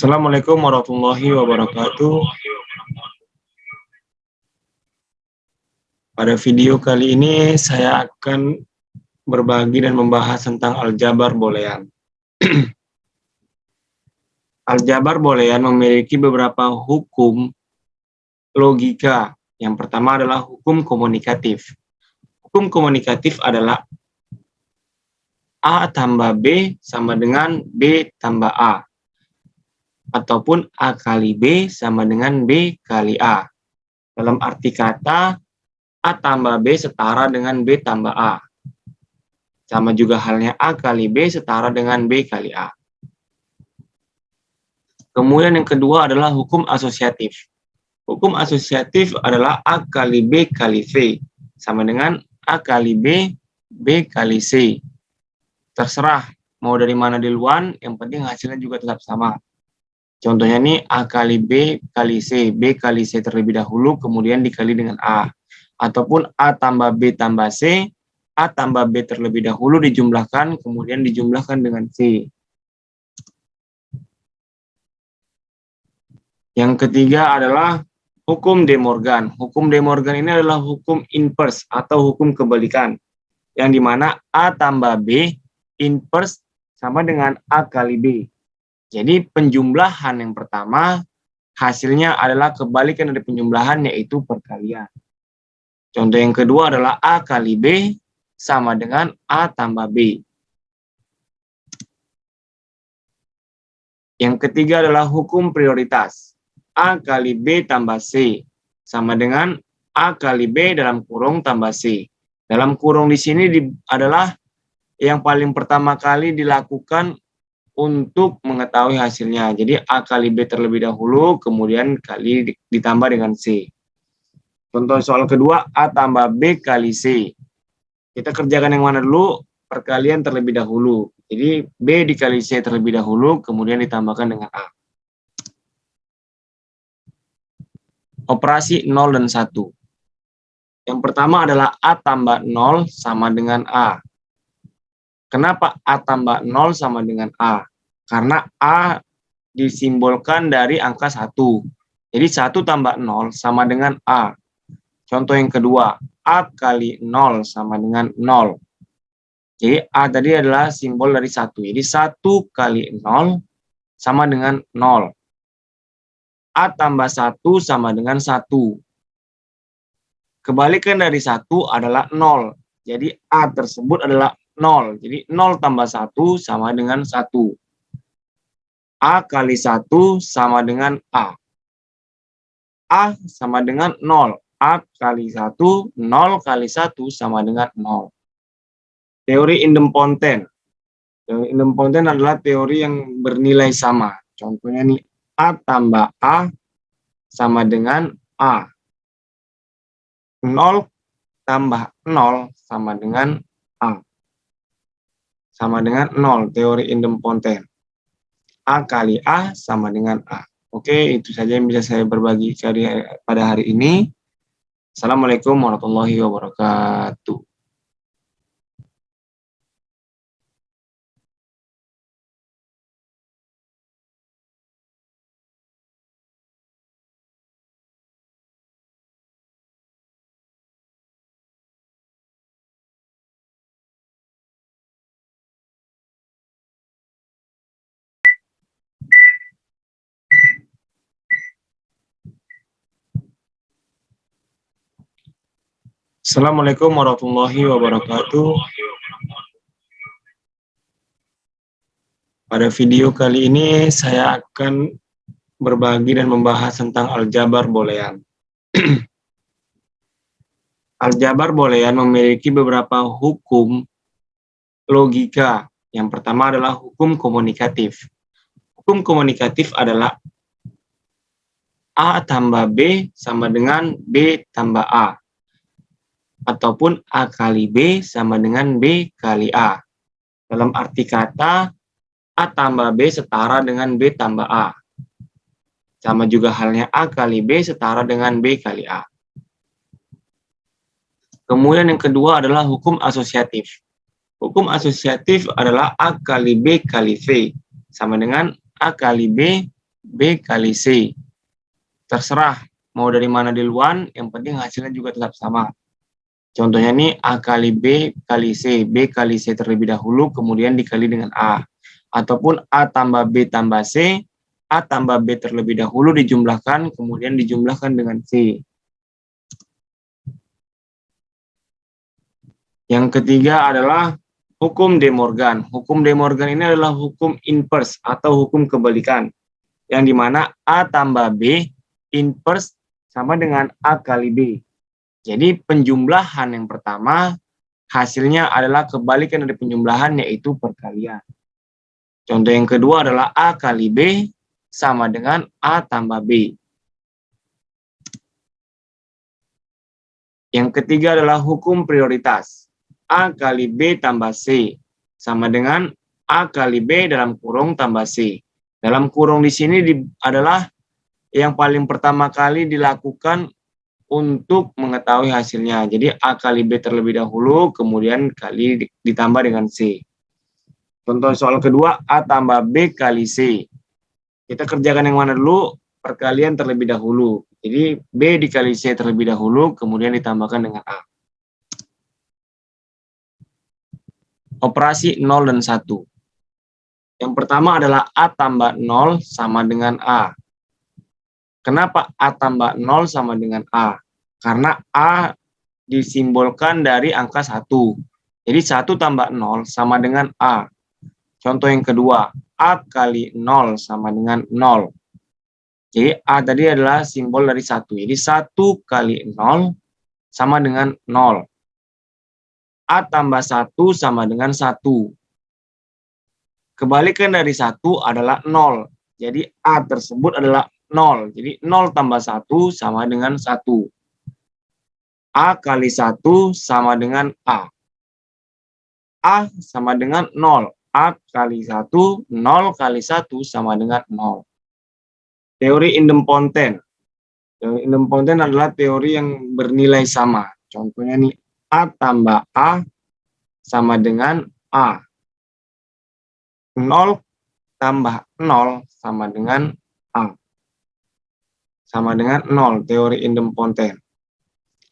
Assalamualaikum warahmatullahi wabarakatuh. Pada video kali ini saya akan berbagi dan membahas tentang aljabar boolean. Aljabar boolean memiliki beberapa hukum logika. Yang pertama adalah hukum komunikatif. Hukum komunikatif adalah A tambah B sama dengan B tambah A. Ataupun A kali B sama dengan B kali A. Dalam arti kata, A tambah B setara dengan B tambah A. Sama juga halnya A kali B setara dengan B kali A. Kemudian yang kedua adalah hukum asosiatif. Hukum asosiatif adalah A kali B kali V. Sama dengan A kali B, B kali C. Terserah mau dari mana duluan, yang penting hasilnya juga tetap sama. Contohnya nih A kali B kali C. B kali C terlebih dahulu, kemudian dikali dengan A. Ataupun A tambah B tambah C, A tambah B terlebih dahulu dijumlahkan, kemudian dijumlahkan dengan C. Yang ketiga adalah hukum De Morgan. Hukum De Morgan ini adalah hukum inverse atau hukum kebalikan. Yang dimana A tambah B inverse sama dengan A kali B. Jadi penjumlahan yang pertama hasilnya adalah kebalikan dari penjumlahan, yaitu perkalian. Contoh yang kedua adalah A kali B sama dengan A tambah B. Yang ketiga adalah hukum prioritas. A kali B tambah C sama dengan A kali B dalam kurung tambah C. Dalam kurung di sini adalah yang paling pertama kali dilakukan untuk mengetahui hasilnya. Jadi A kali B terlebih dahulu, kemudian kali ditambah dengan C. Contoh soal kedua, A tambah B kali C. Kita kerjakan yang mana dulu? Perkalian terlebih dahulu. Jadi B dikali C terlebih dahulu, kemudian ditambahkan dengan A. Operasi 0 dan 1. Yang pertama adalah A tambah 0 sama dengan A. Kenapa A tambah 0 sama dengan A? Karena A disimbolkan dari angka 1. Jadi 1 tambah 0 sama dengan A. Contoh yang kedua, A kali 0 sama dengan 0. Jadi A tadi adalah simbol dari 1. Jadi 1 kali 0 sama dengan 0. A tambah 1 sama dengan 1. Kebalikan dari 1 adalah 0. Jadi A tersebut adalah 0. Jadi 0 tambah 1 sama dengan 1. A kali 1 sama dengan A. A sama dengan 0. A kali 1, 0 kali 1 sama dengan 0. Teori idempoten. Teori idempoten adalah teori yang bernilai sama. Contohnya nih, A tambah A sama dengan A. 0 tambah 0 sama dengan A. Sama dengan 0, teori idempoten. A kali A sama dengan A. Oke, itu saja yang bisa saya berbagi pada hari ini. Assalamualaikum warahmatullahi wabarakatuh. Assalamualaikum warahmatullahi wabarakatuh. Pada video kali ini saya akan berbagi dan membahas tentang aljabar boolean. Aljabar boolean memiliki beberapa hukum logika. Yang pertama adalah hukum komunikatif. Hukum komunikatif adalah A tambah B sama dengan B tambah A. Ataupun A kali B sama dengan B kali A. Dalam arti kata, A tambah B setara dengan B tambah A. Sama juga halnya A kali B setara dengan B kali A. Kemudian yang kedua adalah hukum asosiatif. Hukum asosiatif adalah A kali B kali V. Sama dengan A kali B, B kali C. Terserah mau dari mana duluan, yang penting hasilnya juga tetap sama. Contohnya ini A kali B kali C. B kali C terlebih dahulu, kemudian dikali dengan A. Ataupun A tambah B tambah C, A tambah B terlebih dahulu dijumlahkan, kemudian dijumlahkan dengan C. Yang ketiga adalah hukum De Morgan. Hukum De Morgan ini adalah hukum inverse atau hukum kebalikan. Yang dimana A tambah B inverse sama dengan A kali B. Jadi penjumlahan yang pertama hasilnya adalah kebalikan dari penjumlahan, yaitu perkalian. Contoh yang kedua adalah A kali B sama dengan A tambah B. Yang ketiga adalah hukum prioritas. A kali B tambah C sama dengan A kali B dalam kurung tambah C. Dalam kurung di sini adalah yang paling pertama kali dilakukan untuk mengetahui hasilnya. Jadi A kali B terlebih dahulu, kemudian kali ditambah dengan C. Contoh soal kedua, A tambah B kali C. Kita kerjakan yang mana dulu? Perkalian terlebih dahulu. Jadi B dikali C terlebih dahulu, kemudian ditambahkan dengan A. Operasi 0 dan 1. Yang pertama adalah A tambah 0 sama dengan A. Kenapa A tambah 0 sama dengan A? Karena A disimbolkan dari angka 1. Jadi 1 tambah 0 sama dengan A. Contoh yang kedua, A kali 0 sama dengan 0. Jadi A tadi adalah simbol dari 1. Jadi 1 kali 0 sama dengan 0. A tambah 1 sama dengan 1. Kebalikan dari 1 adalah 0. Jadi A tersebut adalah 0. Jadi 0 tambah 1 sama dengan 1. A kali 1 sama dengan A. A sama dengan 0. A kali 1, 0 kali 1 sama dengan 0. Teori idempoten. Teori idempoten adalah teori yang bernilai sama. Contohnya nih, A tambah A sama dengan A. 0 tambah 0 sama dengan A. Sama dengan 0, teori idempoten.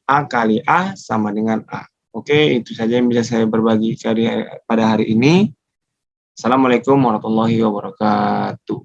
A kali A sama dengan A. Oke, itu saja yang bisa saya berbagi pada hari ini. Assalamualaikum warahmatullahi wabarakatuh.